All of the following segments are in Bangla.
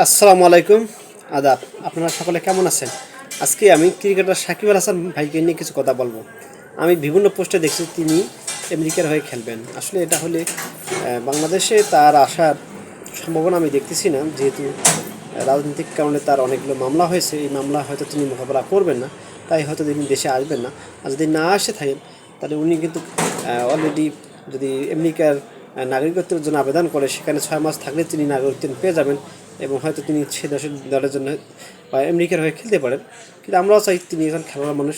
আসসালামু আলাইকুম। আদাব। আপনারা সকলে কেমন আছেন? আজকে আমি ক্রিকেটার সাকিব আল হাসান ভাইকে নিয়ে কিছু কথা বলবো। আমি বিভিন্ন পোস্টে দেখছি তিনি আমেরিকার হয়ে খেলবেন। আসলে এটা হলে বাংলাদেশে তার আসার সম্ভাবনা আমি দেখতেছি না, যেহেতু রাজনৈতিক কারণে তার অনেকগুলো মামলা হয়েছে। এই মামলা হয়তো তিনি মোকাবেলা করবেন না, তাই হয়তো তিনি দেশে আসবেন না। আর যদি না আসে থাকেন, তাহলে উনি কিন্তু অলরেডি যদি আমেরিকার নাগরিকত্বের জন্য আবেদন করে, সেখানে 6 মাস থাকলে তিনি নাগরিকত্ব পেয়ে যাবেন এবং হয়তো তিনি সে দেশের দলের জন্য বা আমেরিকার হয়ে খেলতে পারেন। কিন্তু আমরাও চাই তিনি এখন খেলোয়াড় মানুষ,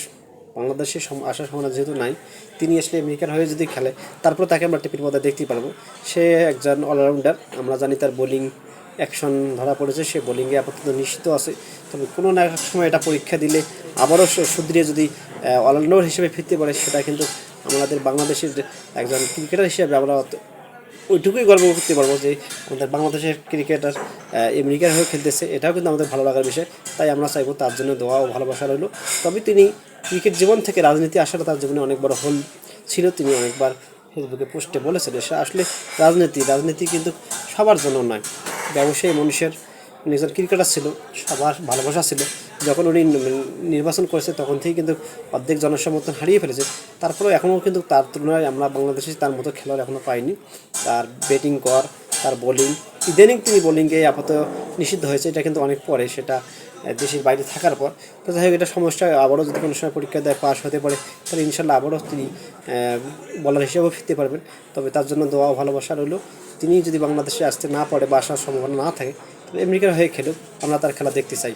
বাংলাদেশে আসার সম্ভাবনা যেহেতু নাই, তিনি আসলে আমেরিকার হয়ে যদি খেলে, তারপর তাকে আমরা টিভির মধ্যে দেখতেই পারবো। সে একজন অলরাউন্ডার। আমরা জানি তার বোলিং অ্যাকশন ধরা পড়েছে, সে বোলিংয়ে আপাতত নিশ্চিত আছে। তবে কোনো না এক সময় এটা পরীক্ষা দিলে আবারও শুধরিয়ে যদি অলরাউন্ডার হিসেবে ফিরতে পারে, সেটা কিন্তু আমাদের বাংলাদেশের একজন ক্রিকেটার হিসেবে আমরা ওইটুকুই গর্ব করতে পারবো যে আমাদের বাংলাদেশের ক্রিকেটার আমেরিকার হয়ে খেলতেছে। এটাও কিন্তু আমাদের ভালো লাগার বিষয়। তাই আমরা চাইবো তার জন্য দোয়া ও ভালোবাসা রইল। তবে তিনি ক্রিকেট জীবন থেকে রাজনীতি আসাটা তার জীবনে অনেক বড় হোল ছিল। তিনি অনেকবার ফেসবুকে পোস্টে বলেছেন সে আসলে রাজনীতি কিন্তু সবার জন্য নয়। ব্যবসায়ী মানুষের একজন ক্রিকেটার ছিল, সবার ভালোবাসা ছিল। যখন উনি নির্বাচন করেছে তখন থেকেই কিন্তু অর্ধেক জনসমর্থন হারিয়ে ফেলেছে। তারপরেও এখনও কিন্তু তার তুলনায় আমরা বাংলাদেশে তার মতো খেলোয়াড় এখনও পাইনি। তার ব্যাটিং কর, তার বোলিং, ইদানিং তিনি বোলিংয়ে আপাতত নিষিদ্ধ হয়েছে, এটা কিন্তু অনেক পরে, সেটা দেশের বাইরে থাকার পর। তো যাই হোক, এটা সমস্যা। আবারও যদি কোনো সময় পরীক্ষা দেয় পাশ হতে পারে, তাহলে ইনশাল্লাহ আবারও তিনি বলার হিসেবেও ফিরতে পারবেন। তবে তার জন্য দোয়া ভালোবাসা রইল। তিনি যদি বাংলাদেশে আসতে না পারে বা আসার সম্ভাবনা না থাকে, তবে আমেরিকার হয়ে খেলুক, আমরা তার খেলা দেখতে চাই।